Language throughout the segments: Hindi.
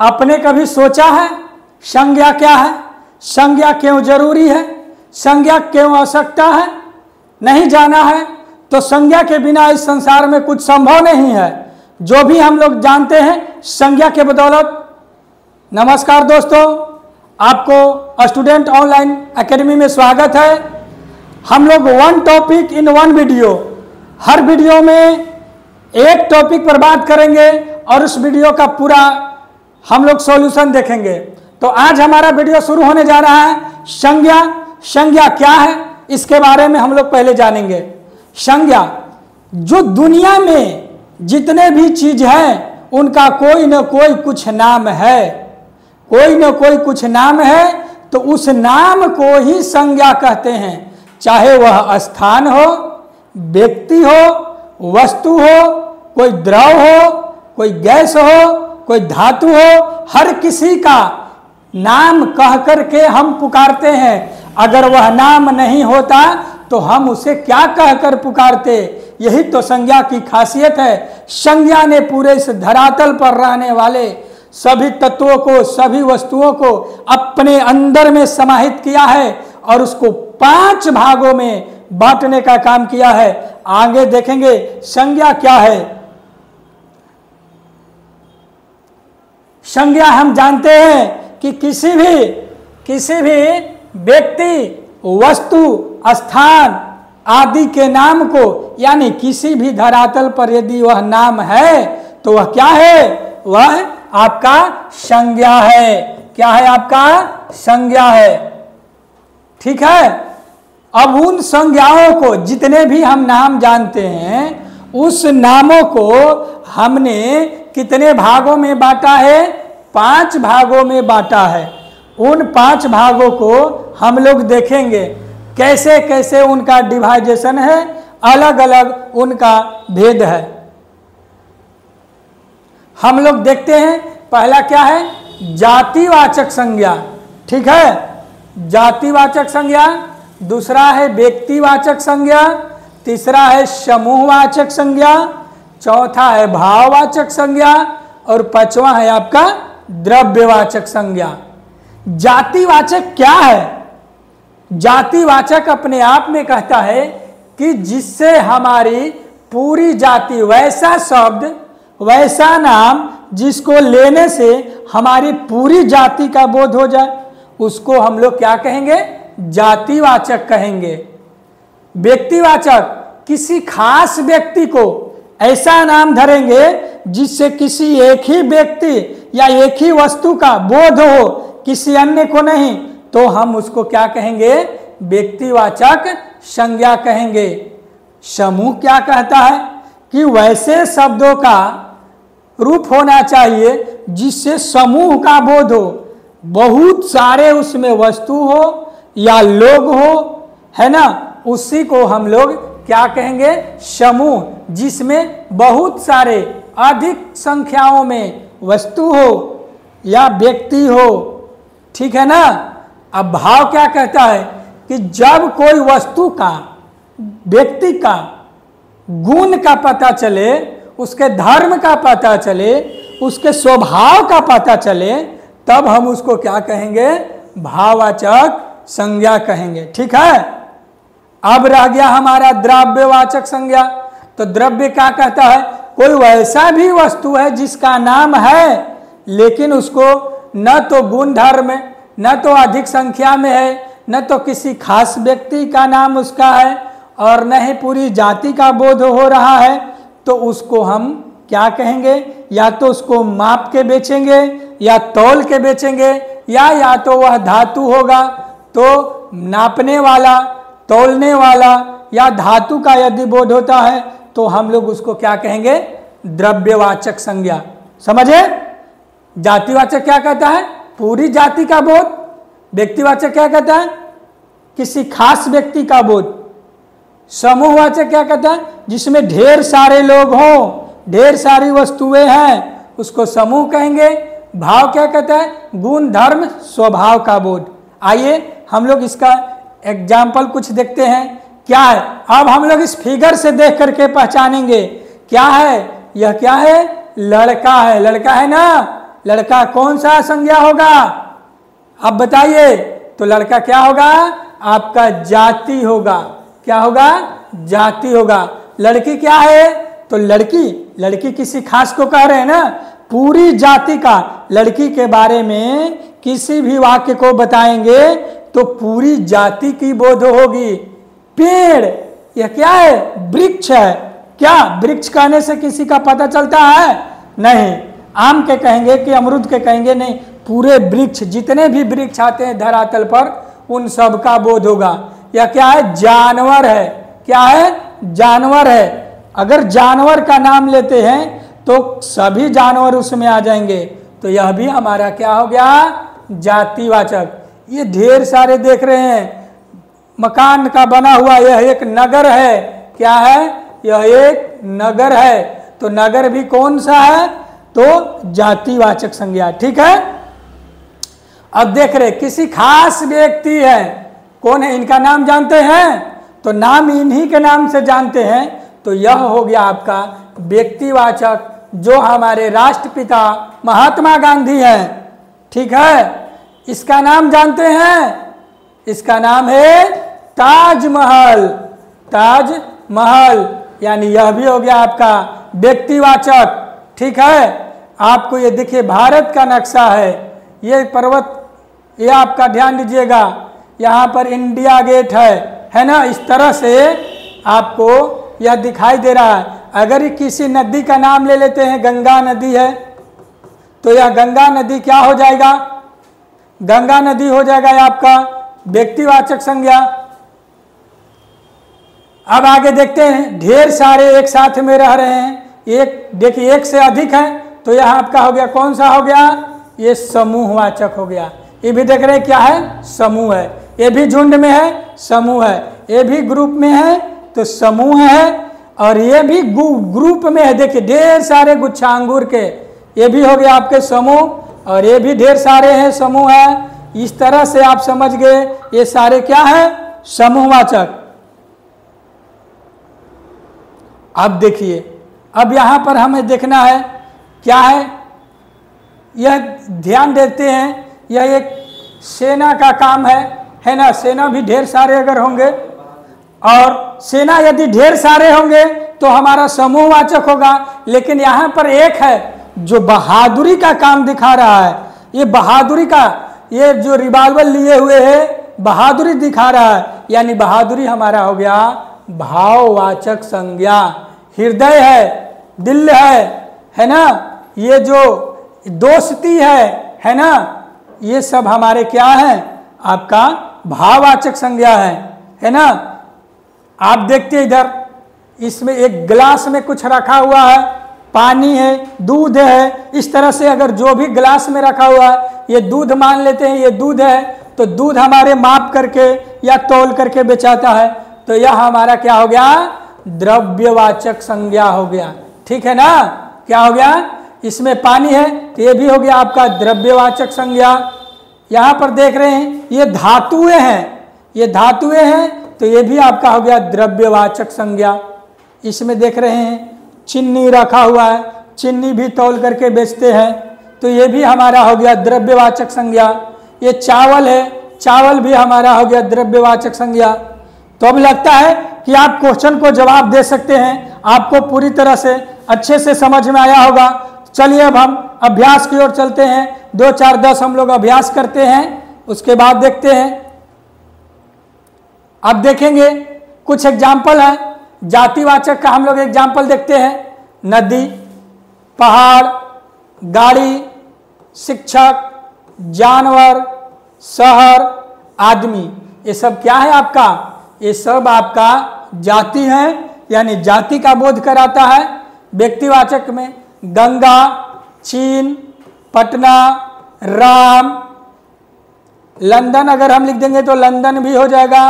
आपने कभी सोचा है संज्ञा क्या है? संज्ञा क्यों जरूरी है? संज्ञा क्यों आवश्यकता है? नहीं जाना है तो संज्ञा के बिना इस संसार में कुछ संभव नहीं है। जो भी हम लोग जानते हैं संज्ञा के बदौलत। नमस्कार दोस्तों, आपको स्टूडेंट ऑनलाइन एकेडमी में स्वागत है। हम लोग one topic in one video, her video में एक टॉपिक पर बात करेंगे और उस वीडियो का पूरा हम लोग सॉल्यूशन देखेंगे। तो आज हमारा वीडियो शुरू होने जा रहा है। संज्ञा, संज्ञा क्या है इसके बारे में हम लोग पहले जानेंगे। संज्ञा, जो दुनिया में जितने भी चीज हैं उनका कोई न कोई कुछ नाम है, कोई न कोई कुछ नाम है, तो उस नाम को ही संज्ञा कहते हैं। चाहे वह स्थान हो, व्यक्ति हो, वस्तु हो, कोई द्रव हो, कोई गैस हो, कोई धातु हो, हर किसी का नाम कह करके हम पुकारते हैं। अगर वह नाम नहीं होता तो हम उसे क्या कहकर पुकारते? यही तो संज्ञा की खासियत है। संज्ञा ने पूरे इस धरातल पर रहने वाले सभी तत्वों को, सभी वस्तुओं को अपने अंदर में समाहित किया है और उसको 5 भागों में बांटने का काम किया है। आगे देखेंगे संज्ञा क्या है। संज्ञा हम जानते हैं कि किसी भी व्यक्ति, वस्तु, स्थान आदि के नाम को, यानी किसी भी धरातल पर यदि वह नाम है तो वह क्या है? वह आपका संज्ञा है। क्या है? आपका संज्ञा है। ठीक है। अब उन संज्ञाओं को, जितने भी हम नाम जानते हैं, उस नामों को हमने कितने भागों में बांटा है? 5 भागों में बांटा है। उन 5 भागों को हम लोग देखेंगे कैसे कैसे उनका डिवाइजेशन है, अलग अलग उनका भेद है। हम लोग देखते हैं पहला क्या है? जातिवाचक संज्ञा। ठीक है, जातिवाचक संज्ञा। दूसरा है व्यक्तिवाचक संज्ञा। तीसरा है समूहवाचक संज्ञा। चौथा है भाववाचक संज्ञा और 5वां है आपका द्रव्यवाचक संज्ञा। जातिवाचक क्या है? जातिवाचक अपने आप में कहता है कि जिससे हमारी पूरी जाति, वैसा शब्द, वैसा नाम जिसको लेने से हमारी पूरी जाति का बोध हो जाए, उसको हम लोग क्या कहेंगे? जातिवाचक कहेंगे। व्यक्तिवाचक, किसी खास व्यक्ति को ऐसा नाम धरेंगे जिससे किसी एक ही व्यक्ति या एक ही वस्तु का बोध हो, किसी अन्य को नहीं, तो हम उसको क्या कहेंगे? व्यक्तिवाचक संज्ञा कहेंगे। समूह क्या कहता है कि वैसे शब्दों का रूप होना चाहिए जिससे समूह का बोध हो, बहुत सारे उसमें वस्तु हो या लोग हो, है ना, उसी को हम लोग क्या कहेंगे? समूह, जिसमें बहुत सारे अधिक संख्याओं में वस्तु हो या व्यक्ति हो। ठीक है ना। अब भाव क्या कहता है कि जब कोई वस्तु का, व्यक्ति का गुण का पता चले, उसके धर्म का पता चले, उसके स्वभाव का पता चले, तब हम उसको क्या कहेंगे? भाववाचक संज्ञा कहेंगे। ठीक है। अब रह गया हमारा द्रव्यवाचक संज्ञा। तो द्रव्य क्या कहता है? कोई वैसा भी वस्तु है जिसका नाम है लेकिन उसको न तो गुण धर्म, न तो अधिक संख्या में है, न तो किसी खास व्यक्ति का नाम उसका है और न ही पूरी जाति का बोध हो रहा है, तो उसको हम क्या कहेंगे? या तो उसको माप के बेचेंगे या तौल के बेचेंगे, या तो वह धातु होगा तो नापने वाला, तौलने वाला, या धातु का यदि बोध होता है तो हम लोग उसको क्या कहेंगे? द्रव्यवाचक संज्ञा। समझे? जातिवाचक क्या कहता है? पूरी जाति का बोध। व्यक्तिवाचक क्या कहता है? किसी खास व्यक्ति का बोध। समूहवाचक क्या कहता है? जिसमें ढेर सारे लोग हों, ढेर सारी वस्तुएं हैं, उसको समूह कहेंगे। भाव क्या कहता है? गुण धर्म स्वभाव का बोध। आइए हम लोग इसका एग्जाम्पल कुछ देखते हैं। क्या है? अब हम लोग इस फिगर से देख करके पहचानेंगे क्या है। यह क्या है? लड़का है। लड़का है ना, लड़का कौन सा संज्ञा होगा? अब बताइए। तो लड़का क्या होगा? आपका जाति होगा। क्या होगा? जाति होगा। लड़की क्या है? तो लड़की किसी खास को कह रहे हैं ना, पूरी जाति का। लड़की के बारे में किसी भी वाक्य को बताएंगे तो पूरी जाति की बोध होगी। पेड़, यह क्या है? वृक्ष है। क्या वृक्ष कहने से किसी का पता चलता है? नहीं। आम के कहेंगे कि अमरूद के कहेंगे? नहीं, पूरे वृक्ष, जितने भी वृक्ष आते हैं धरातल पर, उन सब का बोध होगा। यह क्या है? जानवर है। क्या है? जानवर है। अगर जानवर का नाम लेते हैं तो सभी जानवर उसमें आ जाएंगे। तो यह भी हमारा क्या हो गया? जातिवाचक। ये ढेर सारे देख रहे हैं, मकान का बना हुआ यह एक नगर है। क्या है? यह एक नगर है। तो नगर भी कौन सा है? तो जातिवाचक संज्ञा। ठीक है। अब देख रहे किसी खास व्यक्ति है, कौन है? इनका नाम जानते हैं? तो नाम इन्हीं के नाम से जानते हैं। तो यह हो गया आपका व्यक्तिवाचक, जो हमारे राष्ट्रपिता महात्मा गांधी हैं। ठीक है। इसका नाम जानते हैं? इसका नाम है ताजमहल। ताजमहल, यानी यह भी हो गया आपका व्यक्तिवाचक। ठीक है। आपको ये देखिए, भारत का नक्शा है, ये पर्वत, ये आपका ध्यान दीजिएगा, यहाँ पर इंडिया गेट है ना। इस तरह से आपको यह दिखाई दे रहा है। अगर किसी नदी का नाम ले लेते हैं, गंगा नदी है, तो यह गंगा नदी क्या हो जाएगा? गंगा नदी हो जाएगा यह आपका व्यक्तिवाचक संज्ञा। अब आगे देखते हैं, ढेर सारे एक साथ में रह रहे हैं, एक देखिए एक से अधिक है, तो यह आपका हो गया कौन सा हो गया? ये समूहवाचक हो गया। ये भी देख रहे हैं क्या है? समूह है। ये भी झुंड में है, समूह है। ये भी ग्रुप में है, तो समूह है। और ये भी ग्रुप में है, देखिए ढेर सारे गुच्छा अंगूर के, ये भी हो गया आपके समूह। और ये भी ढेर सारे हैं, समूह है। इस तरह से आप समझ गए, ये सारे क्या है? समूहवाचक। अब देखिए, अब यहां पर हमें देखना है क्या है? यह ध्यान देते हैं, यह एक सेना का काम है ना। सेना भी ढेर सारे अगर होंगे, और सेना यदि ढेर सारे होंगे तो हमारा समूहवाचक होगा। लेकिन यहाँ पर एक है जो बहादुरी का काम दिखा रहा है। ये बहादुरी का, ये जो रिवाल्वर लिए हुए है, बहादुरी दिखा रहा है, यानी बहादुरी हमारा हो गया भाववाचक संज्ञा। हृदय है, दिल है ना। ये जो दोस्ती है ना, ये सब हमारे क्या है? आपका भाववाचक संज्ञा है ना। आप देखते इधर, इसमें एक गिलास में कुछ रखा हुआ है, पानी है, दूध है। इस तरह से अगर जो भी गिलास में रखा हुआ है, ये दूध मान लेते हैं, ये दूध है, तो दूध हमारे माप करके या तौल करके बेचाता है, तो यह हमारा क्या हो गया? द्रव्यवाचक संज्ञा हो गया। ठीक है ना। क्या हो गया? इसमें पानी है, तो ये भी हो गया आपका द्रव्यवाचक संज्ञा। यहाँ पर देख रहे हैं ये धातुएं हैं, ये धातुएं हैं, तो ये भी आपका हो गया द्रव्यवाचक संज्ञा। इसमें देख रहे हैं चीनी रखा हुआ है, चीनी भी तौल करके बेचते हैं, तो ये भी हमारा हो गया द्रव्यवाचक संज्ञा। ये चावल है, चावल भी हमारा हो गया द्रव्यवाचक संज्ञा। तो अब लगता है कि आप क्वेश्चन को जवाब दे सकते हैं, आपको पूरी तरह से अच्छे से समझ में आया होगा। चलिए अब हम अभ्यास की ओर चलते हैं। 2 4 10 हम लोग अभ्यास करते हैं, उसके बाद देखते हैं। अब देखेंगे कुछ एग्जाम्पल है जातिवाचक का, हम लोग एग्जाम्पल देखते हैं। नदी, पहाड़, गाड़ी, शिक्षक, जानवर, शहर, आदमी, ये सब क्या है आपका? ये सब आपका जाति है, यानी जाति का बोध कराता है। व्यक्तिवाचक में गंगा, चीन, पटना, राम, लंदन अगर हम लिख देंगे तो लंदन भी हो जाएगा।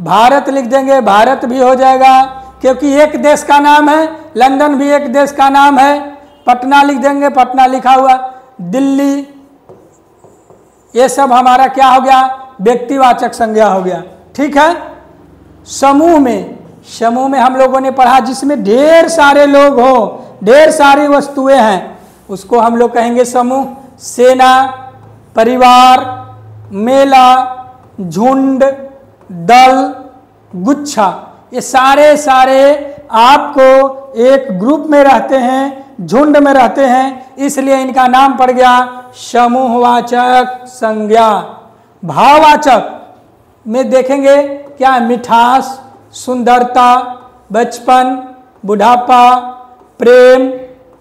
भारत लिख देंगे, भारत भी हो जाएगा, क्योंकि एक देश का नाम है। लंदन भी एक देश का नाम है। पटना लिख देंगे, पटना लिखा हुआ। दिल्ली, ये सब हमारा क्या हो गया? व्यक्तिवाचक संज्ञा हो गया। ठीक है। समूह में हम लोगों ने पढ़ा जिसमें ढेर सारे लोग हो, ढेर सारी वस्तुएं हैं, उसको हम लोग कहेंगे समूह। सेना, परिवार, मेला, झुंड, दल, गुच्छा, ये सारे सारे आपको एक ग्रुप में रहते हैं, झुंड में रहते हैं, इसलिए इनका नाम पड़ गया समूहवाचक संज्ञा। भाववाचक में देखेंगे क्या? मिठास, सुंदरता, बचपन, बुढ़ापा, प्रेम,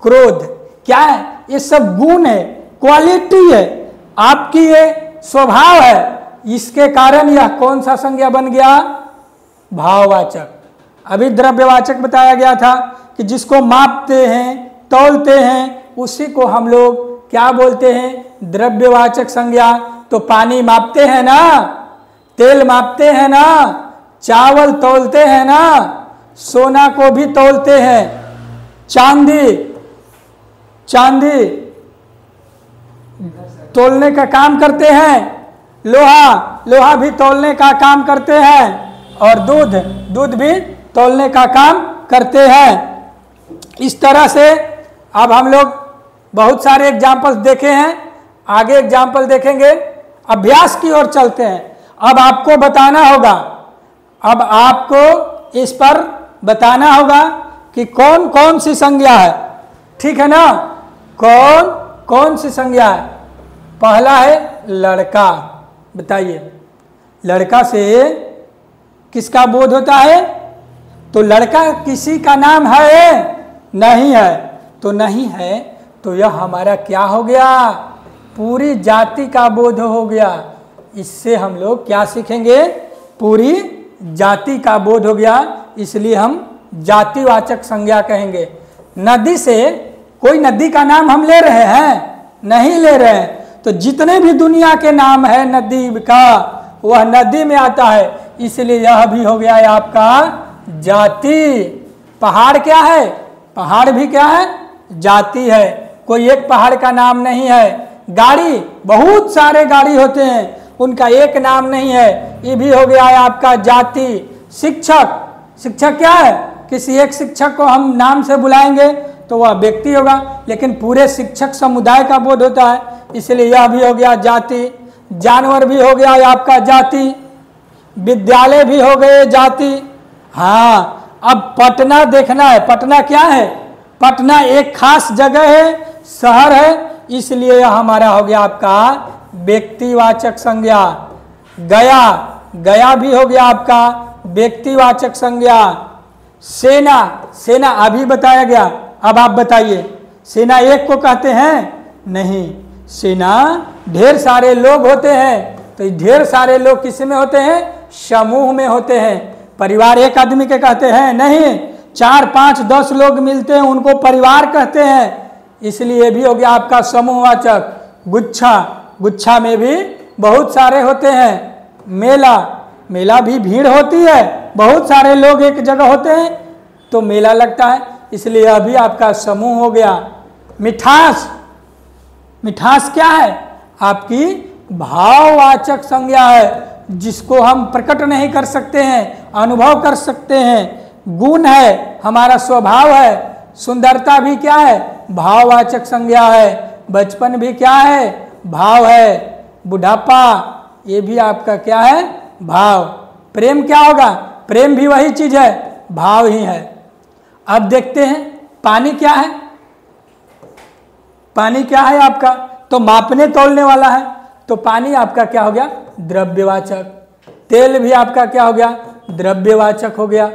क्रोध, क्या है? ये सब गुण है, क्वालिटी है, आपकी ये स्वभाव है। इसके कारण यह कौन सा संज्ञा बन गया? भाववाचक। अभी द्रव्यवाचक बताया गया था कि जिसको मापते हैं, तौलते हैं, उसी को हम लोग क्या बोलते हैं? द्रव्यवाचक संज्ञा। तो पानी मापते हैं ना, तेल मापते हैं ना, चावल तौलते हैं ना, सोना को भी तौलते हैं, चांदी तौलने का काम करते हैं, लोहा भी तौलने का काम करते हैं, और दूध भी तौलने का काम करते हैं। इस तरह से अब हम लोग बहुत सारे एग्जाम्पल्स देखे हैं, आगे एग्जाम्पल देखेंगे। अभ्यास की ओर चलते हैं। अब आपको इस पर बताना होगा कि कौन कौन सी संज्ञा है, ठीक है ना? कौन कौन सी संज्ञा है? पहला है लड़का। बताइए, लड़का से किसका बोध होता है? तो लड़का किसी का नाम है? नहीं है। तो नहीं है तो यह हमारा क्या हो गया? पूरी जाति का बोध हो गया। इससे हम लोग क्या सीखेंगे? पूरी जाति का बोध हो गया, इसलिए हम जातिवाचक संज्ञा कहेंगे। नदी से कोई नदी का नाम हम ले रहे हैं? नहीं ले रहे हैं। तो जितने भी दुनिया के नाम है नदी का, वह नदी में आता है, इसलिए यह भी हो गया है आपका जाति। पहाड़ क्या है? पहाड़ भी क्या है? जाति है। कोई एक पहाड़ का नाम नहीं है। गाड़ी, बहुत सारे गाड़ी होते हैं, उनका एक नाम नहीं है, ये भी हो गया है आपका जाति। शिक्षक क्या है? किसी एक शिक्षक को हम नाम से बुलाएंगे तो वह व्यक्ति होगा, लेकिन पूरे शिक्षक समुदाय का बोध होता है, इसलिए यह भी हो गया जाति। जानवर भी हो गया आपका जाति। विद्यालय भी हो गए जाति। हाँ, अब पटना देखना है। पटना क्या है? पटना एक खास जगह है, शहर है, इसलिए यह हमारा हो गया आपका व्यक्तिवाचक संज्ञा। गया भी हो गया आपका व्यक्तिवाचक संज्ञा। सेना अभी बताया गया। अब आप बताइए, सेना एक को कहते हैं? नहीं, सेना ढेर सारे लोग होते हैं। तो ढेर सारे लोग किस में होते हैं? समूह में होते हैं। परिवार एक आदमी के कहते हैं? नहीं, 4, 5, 10 लोग मिलते हैं, उनको परिवार कहते हैं, इसलिए भी हो गया आपका समूहवाचक। गुच्छा में भी बहुत सारे होते हैं। मेला भी भीड़ होती है, बहुत सारे लोग एक जगह होते हैं तो मेला लगता है, इसलिए अभी आपका समूह हो गया। मिठास क्या है? आपकी भाववाचक संज्ञा है, जिसको हम प्रकट नहीं कर सकते हैं, अनुभव कर सकते हैं। गुण है, हमारा स्वभाव है। सुंदरता भी क्या है? भाववाचक संज्ञा है। बचपन भी क्या है? भाव है। बुढ़ापा ये भी आपका क्या है? भाव। प्रेम क्या होगा? प्रेम भी वही चीज है, भाव ही है। अब देखते हैं पानी क्या है? पानी क्या है आपका? तो मापने तौलने वाला है, तो पानी आपका क्या हो गया? द्रव्यवाचक। तेल भी आपका क्या हो गया? द्रव्यवाचक हो गया।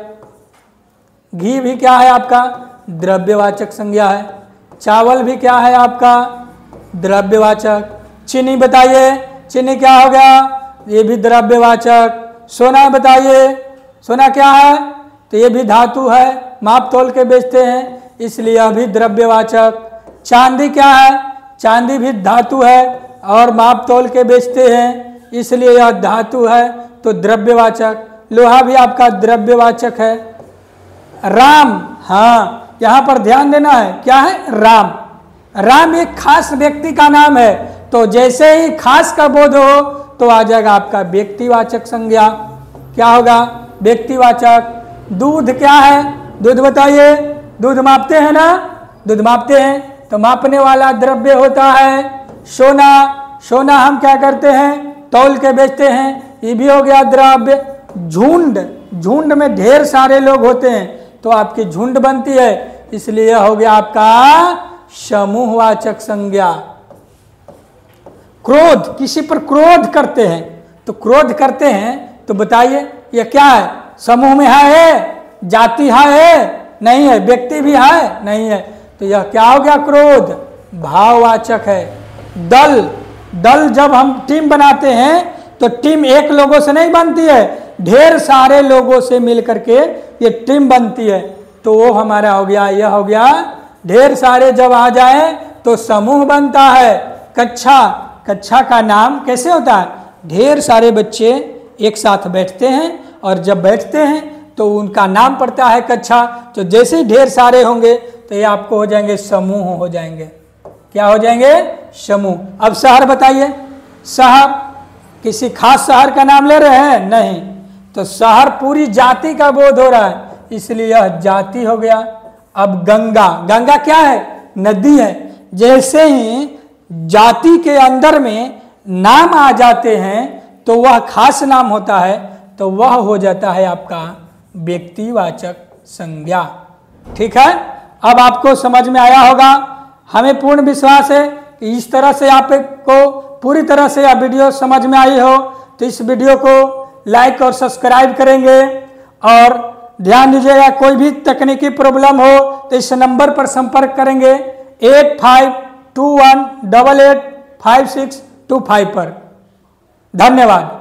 घी भी क्या है आपका? द्रव्यवाचक संज्ञा है। चावल भी क्या है आपका? द्रव्यवाचक। चीनी बताइए, चीनी क्या हो गया? ये भी द्रव्यवाचक। सोना बताइए, सोना क्या है? तो ये भी धातु है, माप तोल के बेचते हैं, इसलिए अभी द्रव्यवाचक। चांदी क्या है? चांदी भी धातु है और माप तोल के बेचते हैं, इसलिए यह धातु है, तो द्रव्यवाचक। लोहा भी आपका द्रव्यवाचक है। राम, हाँ यहाँ पर ध्यान देना है, क्या है? राम एक खास व्यक्ति का नाम है, तो जैसे ही खास का बोध हो तो आ जाएगा आपका व्यक्तिवाचक संज्ञा। क्या होगा? व्यक्तिवाचक। दूध क्या है? दूध बताइए। दूध मापते हैं ना? दूध मापते हैं तो मापने वाला द्रव्य होता है, सोना, सोना हम क्या करते हैं, तौल के बेचते हैं, ये भी हो गया द्रव्य। झुंड, झुंड में ढेर सारे लोग होते हैं तो आपकी झुंड बनती है, इसलिए हो गया आपका समूहवाचक संज्ञा। क्रोध, किसी पर क्रोध करते हैं, तो क्रोध करते हैं तो बताइए ये क्या है, समूह में है, जाति है, नहीं है, व्यक्ति भी है, नहीं है, तो यह क्या हो गया, क्रोध, भाववाचक है। दल, दल जब हम टीम बनाते हैं तो टीम एक लोगों से नहीं बनती है, ढेर सारे लोगों से मिलकर के ये टीम बनती है, तो वो हमारा हो गया, यह हो गया, ढेर सारे जब आ जाए तो समूह बनता है। कक्षा, कक्षा का नाम कैसे होता है, ढेर सारे बच्चे एक साथ बैठते हैं और जब बैठते हैं तो उनका नाम पड़ता है कक्षा, तो जैसे ही ढेर सारे होंगे तो ये आपको हो जाएंगे समूह, हो जाएंगे, क्या हो जाएंगे, समूह। अब शहर बताइए, शहर किसी खास शहर का नाम ले रहे हैं, नहीं, तो शहर पूरी जाति का बोध हो रहा है, इसलिए यह जाति हो गया। अब गंगा, गंगा क्या है, नदी है, जैसे ही जाति के अंदर में नाम आ जाते हैं तो वह खास नाम होता है, तो वह हो जाता है आपका व्यक्तिवाचक संज्ञा। ठीक है, अब आपको समझ में आया होगा, हमें पूर्ण विश्वास है कि इस तरह से आपको पूरी तरह से यह वीडियो समझ में आई हो, तो इस वीडियो को लाइक और सब्सक्राइब करेंगे। और ध्यान दीजिएगा, कोई भी तकनीकी प्रॉब्लम हो तो इस नंबर पर संपर्क करेंगे 8521885625 पर। धन्यवाद।